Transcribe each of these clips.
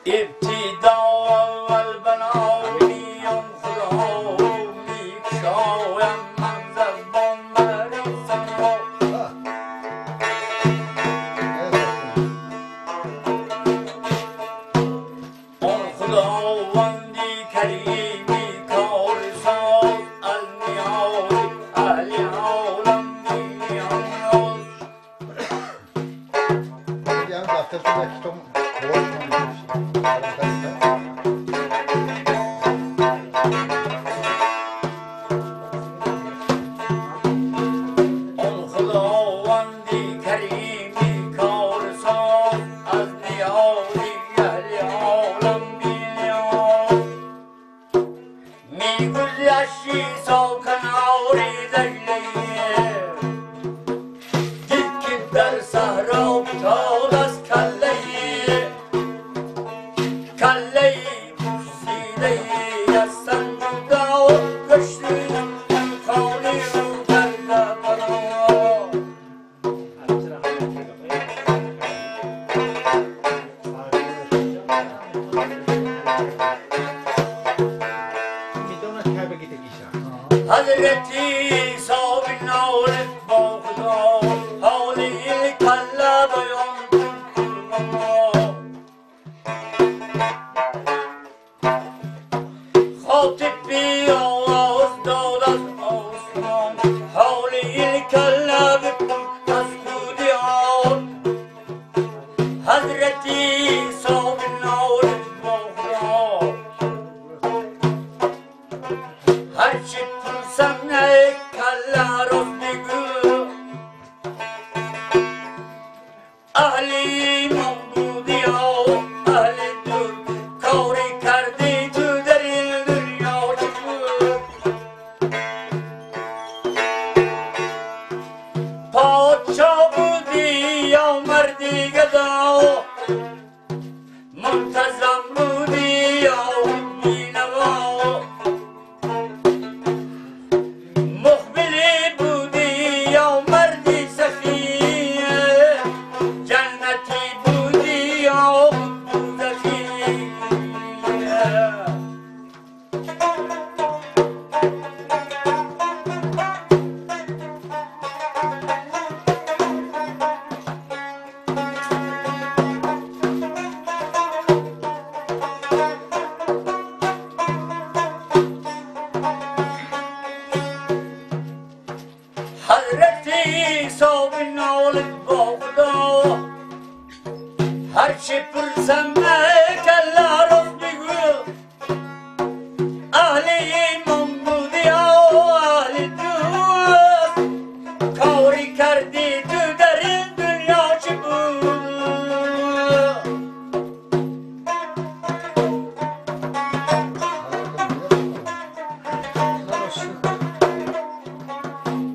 ابتدا اول بنایم خدا میکشایم من زبان مریضم آن خداوندی کریمی کارساز النیاز اهل عالم بینیاز Yani hafta sonu kitabım آن خداوندی کریمی کارساز از نیازی اهل عالم بینیاز میگذشتی تا کناری دجله دید که در صحرا افتاد از کله پوسیده از سنجوده و گشتی خانه رو کرده برا حضرتی صاحب نالت با خدا حالی کله بیان کن خاطب بی آواز داد از آسمان حالی کله بکن از کودیان حضرتی صاحب نالت با خدا هرچی پرسم نه کله راست بگو اهلی ممدودی ها اهل دور کاری کردی تو در این دنیا چطور پادشاه بودی یا مردی گدا منتظم بودی یا بینوا مخبری بودی یا مردی سخی جنتی بودی یا دوزخی حضرتی صاحب نالت با خدا هرچی پرسم کله راست بگو اهل ممدودی ها اهل دوست کاری کردی تو در این دنیا چی بود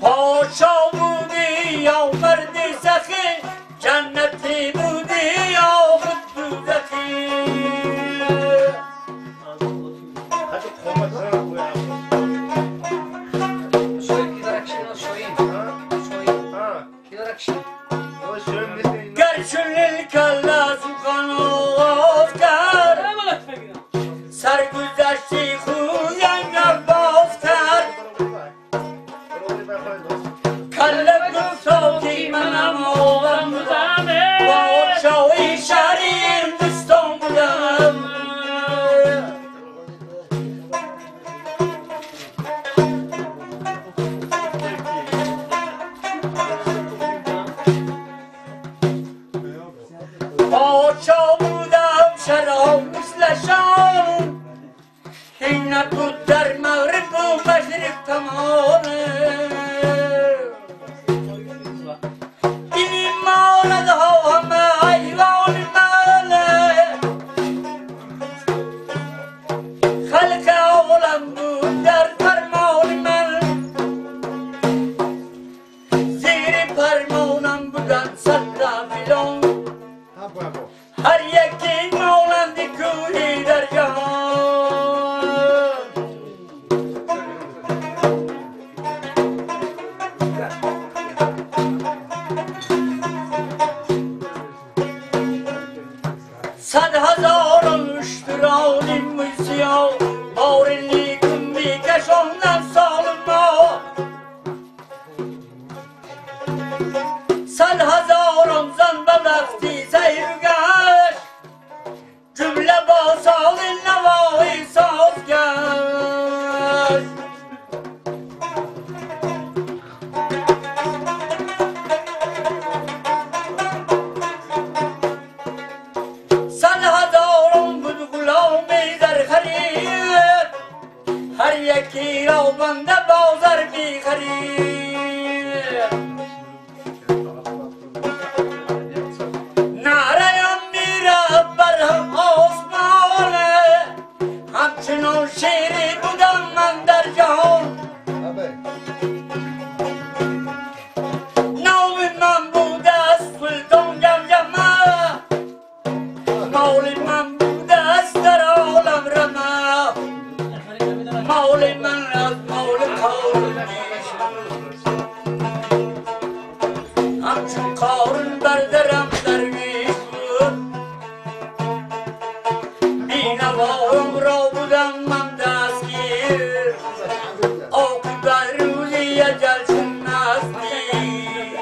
پادشاه بودی یا مردی سخی جنتی بودی یا خود دوزخی گرچون کله سخن آغاز کرد سرگذشتی خویم نباز کرد کله گفتا که منم آقام بودم پادشاهی شهری هندوستان بودم پادشاه بودم شراب مثلشان این نبود در مغرب و مشرق تمامه این مالدها همه حیوان ماله خلق عالم بود در فرمان من زیر فرمانم بودن صد فیلان هر صد هزاران اشترانی موسیا بارلی کن میکشاندن سال ما صد هزاران زن به وقتی سیر گشت جمله با سال نوایی ساز گشت صد هزاران بود غلامی در خرید هر یکی را بنده بازر بی خرید نعره‌ام میره بر هم آسمانه همچنان شیری بودم من در جهان نام من بوده است سلطان جمجمه مال من بوده است در عالم رمه مال من از مال قارون همچون قارون بردرم درویش بود بینوایم را بودم من دستگیر آقی بر روزی اجل چون نزدیک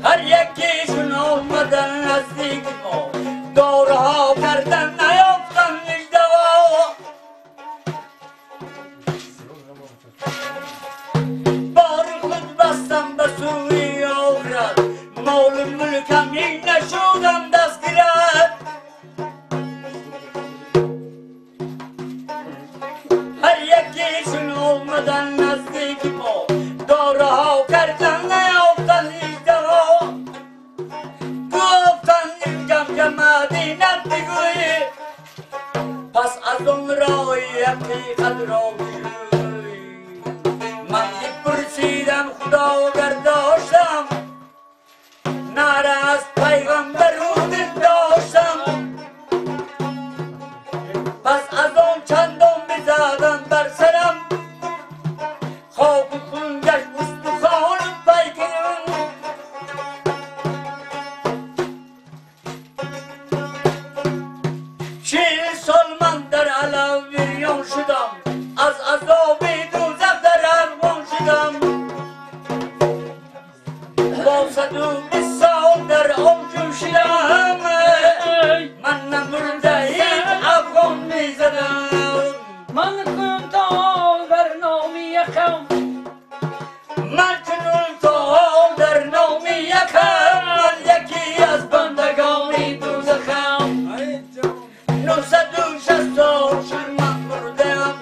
هر یکیشون آمدن نزدیک ما دارها کردن نیافتن هیچ دوا بار خود بستم به سوی آخرت مال ملکم این نشودم دستگیرت هر یکیشون آمدن نزدیک ما دارها کردن نیافتن هیچ دوا گفتن این جمجمه دینت بگوی پس از اون رای حقیقت را بجوی من پرسیدم خدا برداشتم نعره از پیغمبر رو دل داشتم پس از اون چندان بزدم بر سرم خاک و خون گشت استخوان پیکرم چهل سال من در علم ویریان شدم از عذاب دوزخ در ارمان شدم با 120 سال در آن جوشیدم من نمرده هیچ افغان میزدم من کنم تا در نامی قوم من کنون تا در نام یکم من یکی از بندگان دوزخم 960 سال شد من مردم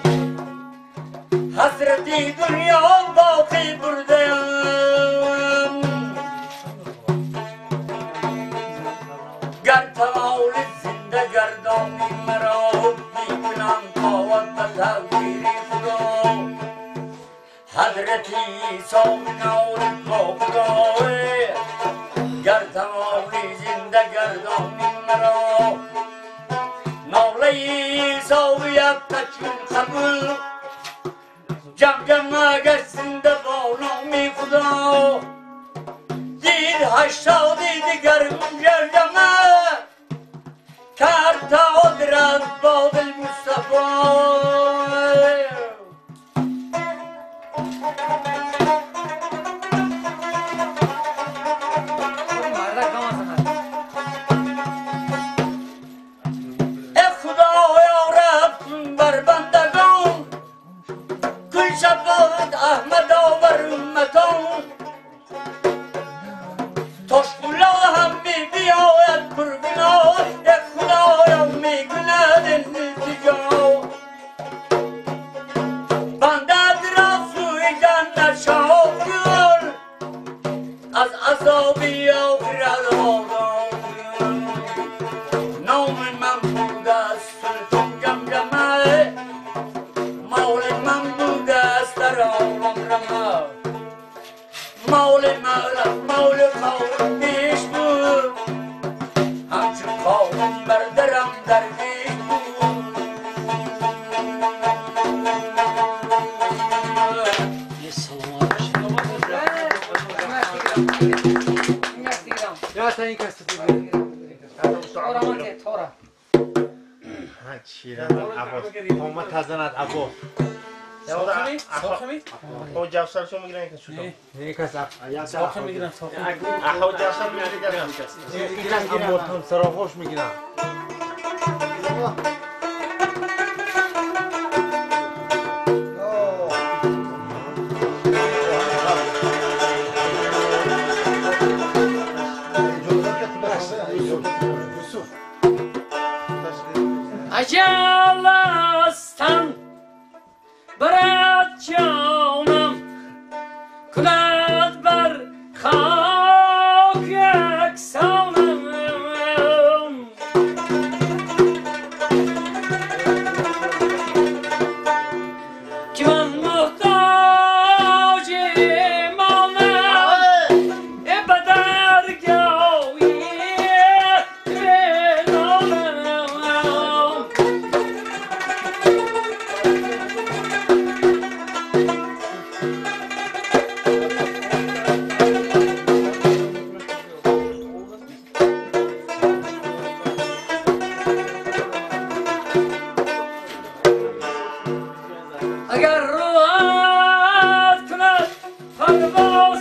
حسرتی دنیا باقی بردم گر تمال زنده گردانی مرا میکنم تاوت به تقدیر خدا حضرتی عیسی نور با خداه گر تمامی زنده گردانی مرا ناله عیسی و یک تچون قبول جمجمه گشت زنده با نام خدا دید 80 دیگر جمجمه کرد تعادرت با دل مصطفی احمد آور امتان تشکلا هم می بیاید پرگناه یک خدایم می کند التجا بندد را سوی جنت شاه کن از عذابی آخرت آگاه نام من بوده است سلطان جمجمه مال من بوده است در عالم رمه مال قوم پیش بود همچون قوم بردرم در پیش بود یه سلام Ya está en casa. آمده تورا چیرا ابو ما تازنات ابو ساخمی؟ او جوسرشو میگیرن که چطور نه کسا ساخم میگیرم ساخم اخو جوسر میگیرن گیرن امورتون سراغوش میگیرن عجل استم برد جانم کند بر خاک یکسانم که من محتاج مانم به درگاهی بنالم اگر روحت کند پرواز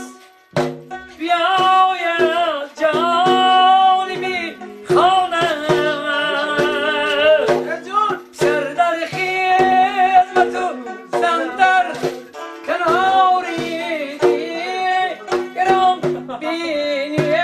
بیاید جانی می خوانم سر در خدمت و زن در کناری گرام بینی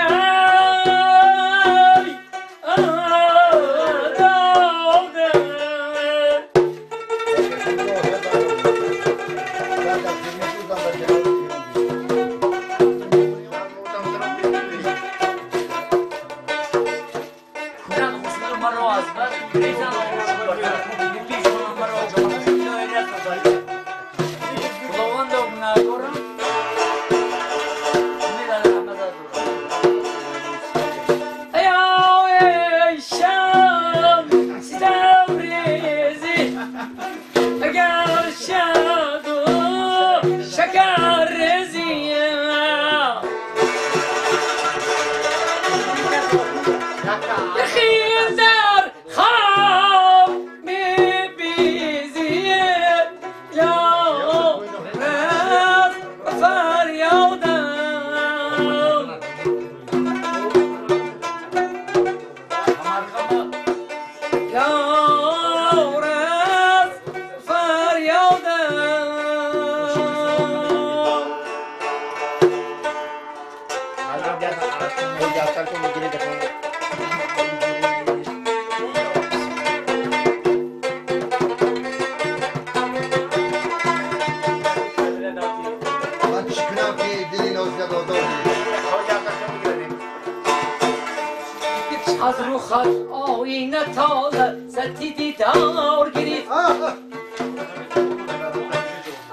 از روخت آینه تازه زدی دیدار گرفت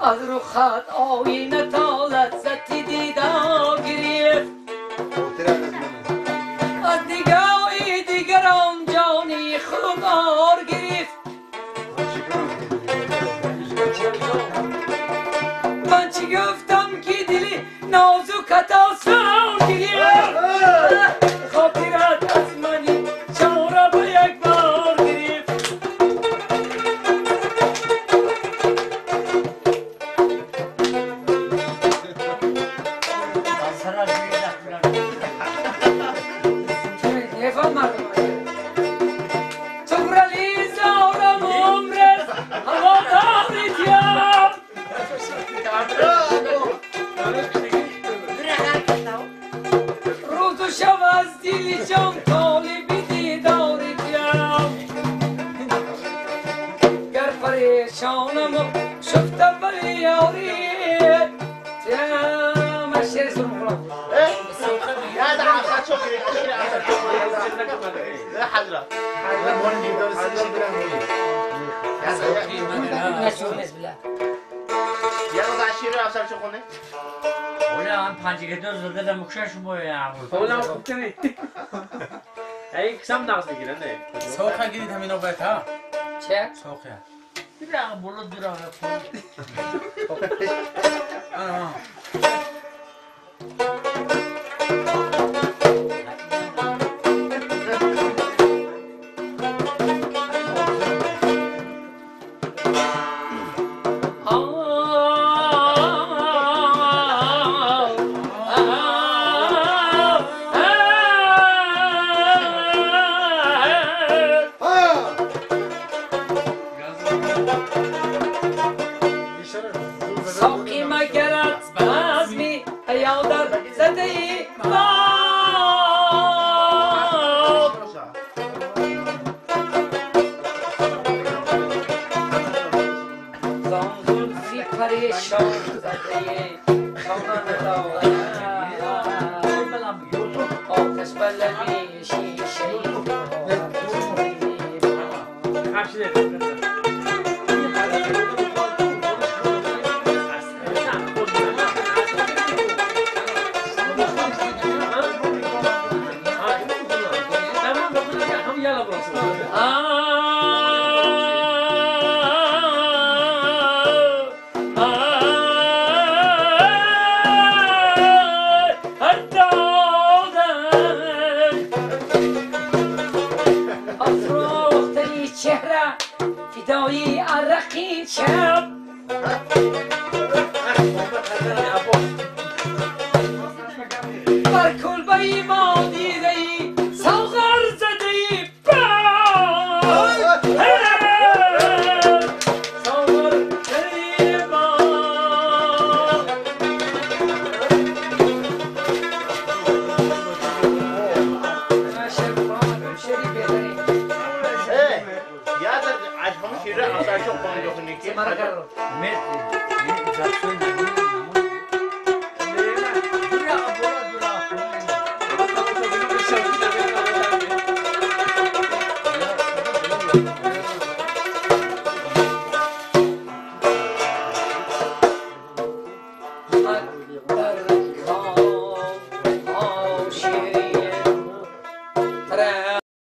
از روخت آینه تازه زدی دیدار گرفت از دیگای دیگران جانی خودار گرفت من چی گفتم که دلی نازکت آسان گرفت خاطرت از منی چاره به یک بار گرفت نفهم مردم تو گرالی زارم عمرت هوا داریتیم روز و شب از دلی جان طالبی دیدارتیم گر پریشانم و شفته بر یاری تیم شعر سرم خورم يا ده حضرتك شكري يا حضرتك يا ده عشيرة أصلا شو خونه ولا هم پنجه دو زده در مکشش باید اولا خوب کنی ای کسام نقص میگیرن نه سوخه گیرید همین نوبت ها چه؟ سوخه بیرا بولو دیرا آه شام زده کانان آتش بلبی شیشه فدایی عرقی چپ بر کلبه ای ما دیده ای سوغر زده ای سوغر زده ای با عجبم شیره افسر شو خونه دخونی که مرا کرد مت